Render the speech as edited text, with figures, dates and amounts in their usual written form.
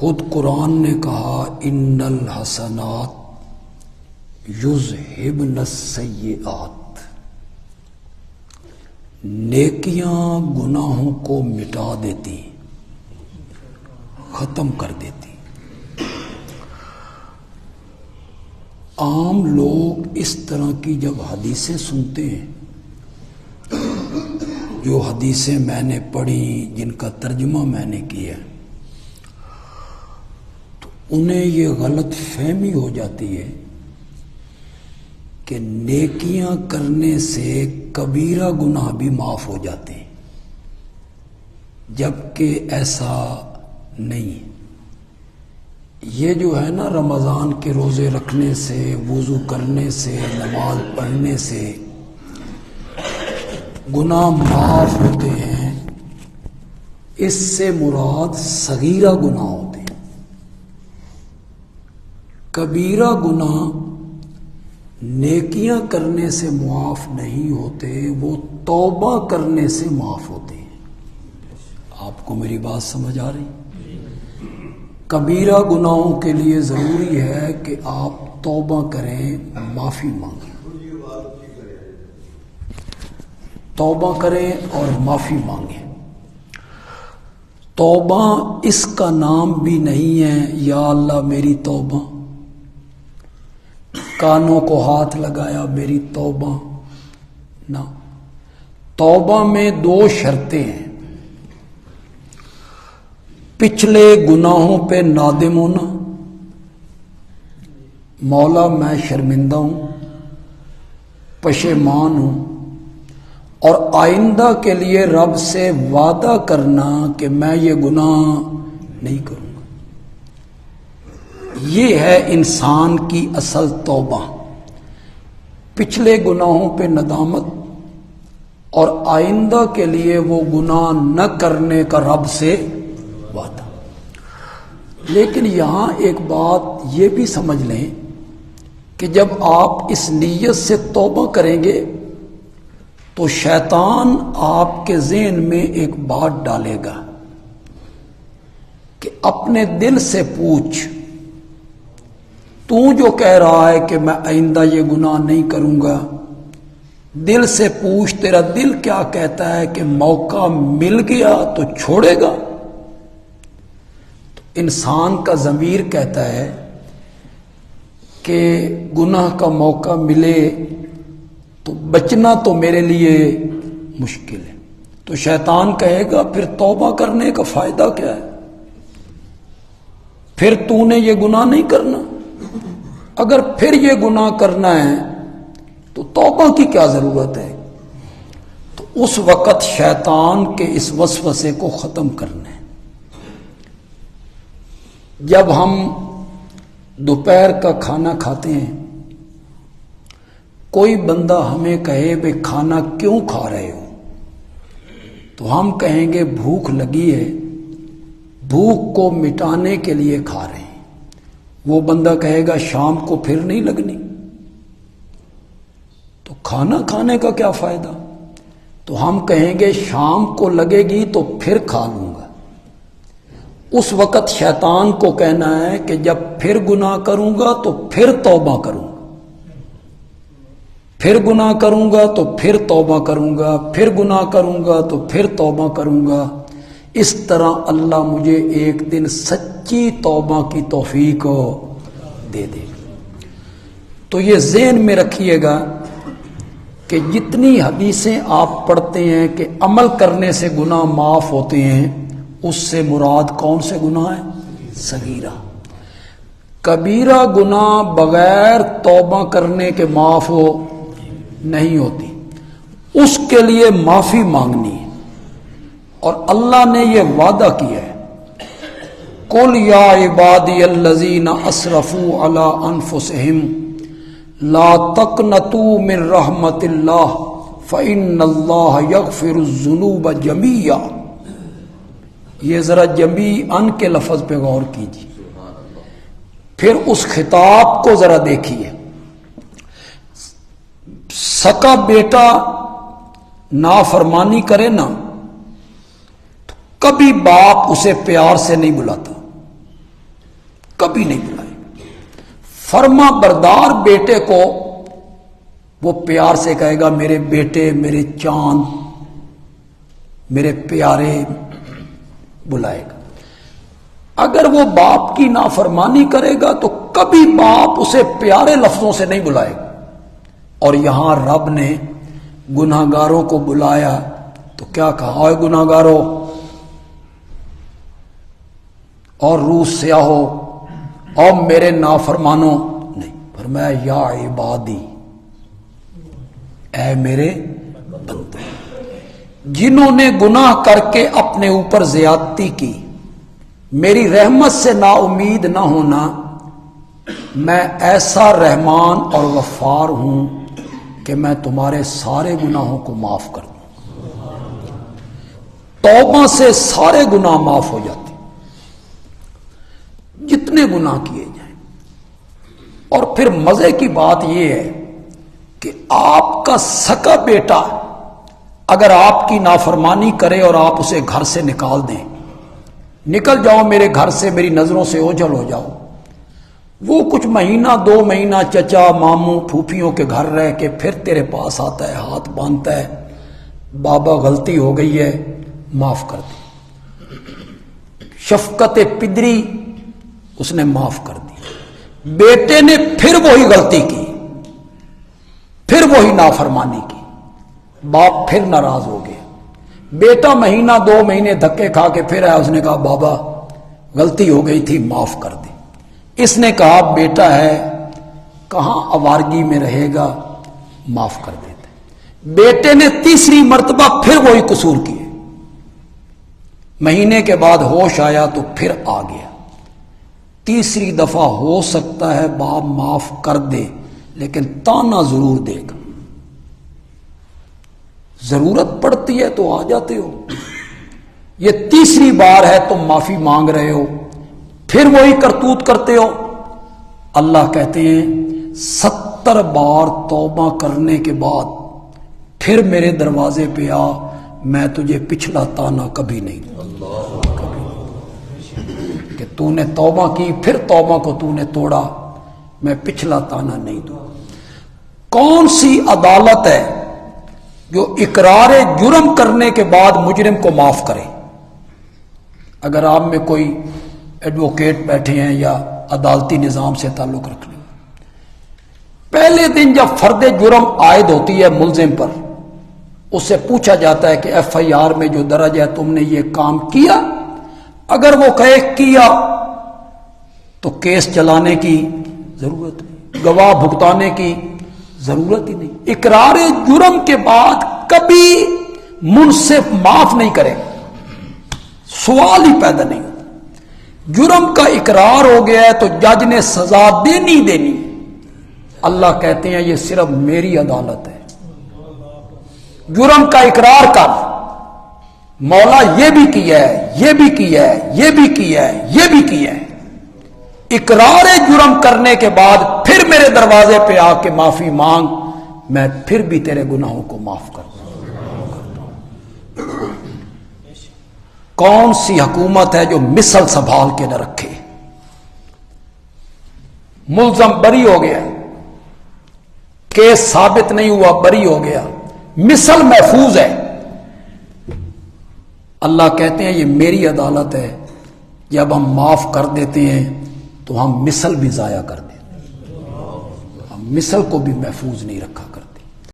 خود قرآن نے کہا ان الحسنات یذہبن السیئات، نیکیاں گناہوں کو مٹا دیتی، ختم کر دیتی۔ عام لوگ اس طرح کی جب حدیثیں سنتے ہیں، جو حدیثیں میں نے پڑھی، جن کا ترجمہ میں نے کیا، تو انہیں یہ غلط فہمی ہو جاتی ہے کہ نیکیاں کرنے سے کبیرہ گناہ بھی معاف ہو جاتے ہیں، جبکہ ایسا نہیں ہے۔ یہ جو ہے نا، رمضان کے روزے رکھنے سے، وضو کرنے سے، نماز پڑھنے سے گناہ معاف ہوتے ہیں، اس سے مراد صغیرہ گناہ ہوتے ہیں۔ کبیرہ گناہ نیکیاں کرنے سے معاف نہیں ہوتے، وہ توبہ کرنے سے معاف ہوتے ہیں۔ آپ کو میری بات سمجھ آ رہی؟ کبیرہ گناہوں کے لیے ضروری ہے کہ آپ توبہ کریں، معافی مانگیں، توبہ کریں اور معافی مانگیں۔ توبہ اس کا نام بھی نہیں ہے یا اللہ میری توبہ، کانوں کو ہاتھ لگایا میری توبہ، نہ۔ توبہ میں دو شرطیں ہیں: پچھلے گناہوں پہ نادم ہونا، مولا میں شرمندہ ہوں، پشیمان ہوں، اور آئندہ کے لیے رب سے وعدہ کرنا کہ میں یہ گناہ نہیں کروں گا۔ یہ ہے انسان کی اصل توبہ، پچھلے گناہوں پہ ندامت اور آئندہ کے لیے وہ گناہ نہ کرنے کا رب سے وعدہ۔ لیکن یہاں ایک بات یہ بھی سمجھ لیں کہ جب آپ اس نیت سے توبہ کریں گے تو شیطان آپ کے ذہن میں ایک بات ڈالے گا کہ اپنے دل سے پوچھ، تو جو کہہ رہا ہے کہ میں آئندہ یہ گناہ نہیں کروں گا، دل سے پوچھ تیرا دل کیا کہتا ہے کہ موقع مل گیا تو چھوڑے گا؟ تو انسان کا ضمیر کہتا ہے کہ گناہ کا موقع ملے تو بچنا تو میرے لیے مشکل ہے۔ تو شیطان کہے گا پھر توبہ کرنے کا فائدہ کیا ہے؟ پھر تو نے یہ گناہ نہیں کرنا۔ اگر پھر یہ گناہ کرنا ہے تو توبہ کی کیا ضرورت ہے؟ تو اس وقت شیطان کے اس وسوسے کو ختم کرنا ہے۔ جب ہم دوپہر کا کھانا کھاتے ہیں، کوئی بندہ ہمیں کہے بھئی کھانا کیوں کھا رہے ہو، تو ہم کہیں گے بھوک لگی ہے، بھوک کو مٹانے کے لیے کھا رہے ہیں۔ وہ بندہ کہے گا شام کو پھر نہیں لگنی، تو کھانا کھانے کا کیا فائدہ؟ تو ہم کہیں گے شام کو لگے گی تو پھر کھا لوں گا۔ اس وقت شیطان کو کہنا ہے کہ جب پھر گناہ کروں گا تو پھر توبہ کروں گا، پھر گناہ کروں گا تو پھر توبہ کروں گا، پھر گناہ کروں گا تو پھر توبہ کروں گا۔ اس طرح اللہ مجھے ایک دن سچی توبہ کی توفیق دے دے۔ تو یہ ذہن میں رکھیے گا کہ جتنی حدیثیں آپ پڑھتے ہیں کہ عمل کرنے سے گناہ معاف ہوتے ہیں، اس سے مراد کون سے گناہ ہیں؟ صغیرہ۔ کبیرہ گناہ بغیر توبہ کرنے کے معاف نہیں ہوتی، اس کے لیے معافی مانگنی ہے، اور اللہ نے یہ وعدہ کیا ہے، قُلْ يَا عِبَادِيَ الَّذِينَ أَسْرَفُوا عَلَىٰ أَنفُسِهِمْ لَا تَقْنَطُوا مِن رَحْمَةِ اللَّهِ فَإِنَّ اللَّهَ يَغْفِرُ الذُّنُوبَ جَمِيعًا۔ یہ ذرا جمیعاً کے لفظ پہ غور کیجیے، پھر اس خطاب کو ذرا دیکھیے۔ سکا بیٹا نافرمانی کرے نا، تو کبھی باپ اسے پیار سے نہیں بلاتا، کبھی نہیں بلائے گا۔ فرما بردار بیٹے کو وہ پیار سے کہے گا میرے بیٹے، میرے چاند، میرے پیارے بلائے گا۔ اگر وہ باپ کی نافرمانی کرے گا تو کبھی باپ اسے پیارے لفظوں سے نہیں بلائے گا۔ اور یہاں رب نے گناہگاروں کو بلایا تو کیا کہا؟ اے گناہگاروں اور روح سیاہو اور میرے نافرمانوں، نہیں، فرمایا یا عبادی، اے میرے بندے، جنہوں نے گناہ کر کے اپنے اوپر زیادتی کی، میری رحمت سے نا امید نہ ہونا۔ میں ایسا رحمان اور غفار ہوں کہ میں تمہارے سارے گناہوں کو معاف کر دوں۔ توبہ سے سارے گناہ معاف ہو جاتے، جتنے گناہ کیے جائیں۔ اور پھر مزے کی بات یہ ہے کہ آپ کا سکا بیٹا اگر آپ کی نافرمانی کرے اور آپ اسے گھر سے نکال دیں، نکل جاؤ میرے گھر سے، میری نظروں سے اوجھل ہو جاؤ، وہ کچھ مہینہ 2 مہینہ چچا ماموں پھوپھیوں کے گھر رہ کے پھر تیرے پاس آتا ہے، ہاتھ باندھتا ہے، بابا غلطی ہو گئی ہے معاف کر دی، شفقت پدری اس نے معاف کر دی۔ بیٹے نے پھر وہی غلطی کی، پھر وہی نافرمانی کی، باپ پھر ناراض ہو گیا۔ بیٹا مہینہ 2 مہینے دھکے کھا کے پھر آیا، اس نے کہا بابا غلطی ہو گئی تھی معاف کر دے۔ اس نے کہا بیٹا ہے کہاں آوارگی میں رہے گا، معاف کر دیتے۔ بیٹے نے تیسری مرتبہ پھر وہی قصور کیے، مہینے کے بعد ہوش آیا تو پھر آ گیا۔ تیسری دفعہ ہو سکتا ہے باپ معاف کر دے لیکن تانا ضرور دے گا، ضرورت پڑتی ہے تو آ جاتے ہو، یہ تیسری بار ہے تم معافی مانگ رہے ہو، پھر وہی کرتوت کرتے ہو۔ اللہ کہتے ہیں 70 بار توبہ کرنے کے بعد پھر میرے دروازے پہ آ، میں تجھے پچھلا تانا کبھی نہیں دوں، کہ تو نے توبہ کی پھر توبہ کو تو نے توڑا، میں پچھلا تانا نہیں دوں۔ کون سی عدالت ہے جو اقرار جرم کرنے کے بعد مجرم کو معاف کرے؟ اگر آپ میں کوئی ایڈوکیٹ بیٹھے ہیں یا عدالتی نظام سے تعلق رکھنے، پہلے دن جب فرد جرم عائد ہوتی ہے ملزم پر، اس سے پوچھا جاتا ہے کہ ایف آئی آر میں جو درج ہے تم نے یہ کام کیا؟ اگر وہ کہے کیا تو کیس چلانے کی ضرورت نہیں، گواہ بھگتانے کی ضرورت ہی نہیں۔ اقرار جرم کے بعد کبھی منصف معاف نہیں کرے، سوال ہی پیدا نہیں ہوتا۔ جرم کا اقرار ہو گیا ہے تو جج نے سزا دینی دینی۔ اللہ کہتے ہیں یہ صرف میری عدالت ہے، جرم کا اقرار کر، مولا یہ بھی کیا ہے، یہ بھی کیا ہے، یہ بھی کیا ہے، یہ بھی کیا ہے۔ اقرار جرم کرنے کے بعد پھر میرے دروازے پہ آ کے معافی مانگ، میں پھر بھی تیرے گناہوں کو معاف کر دوں۔ کون سی حکومت ہے جو مثل سنبھال کے نہ رکھے؟ ملزم بری ہو گیا، کیس ثابت نہیں ہوا، بری ہو گیا، مثل محفوظ ہے۔ اللہ کہتے ہیں یہ میری عدالت ہے، جب ہم معاف کر دیتے ہیں تو ہم مثل بھی ضائع کر دیتے ہیں، ہم مثل کو بھی محفوظ نہیں رکھا کرتے۔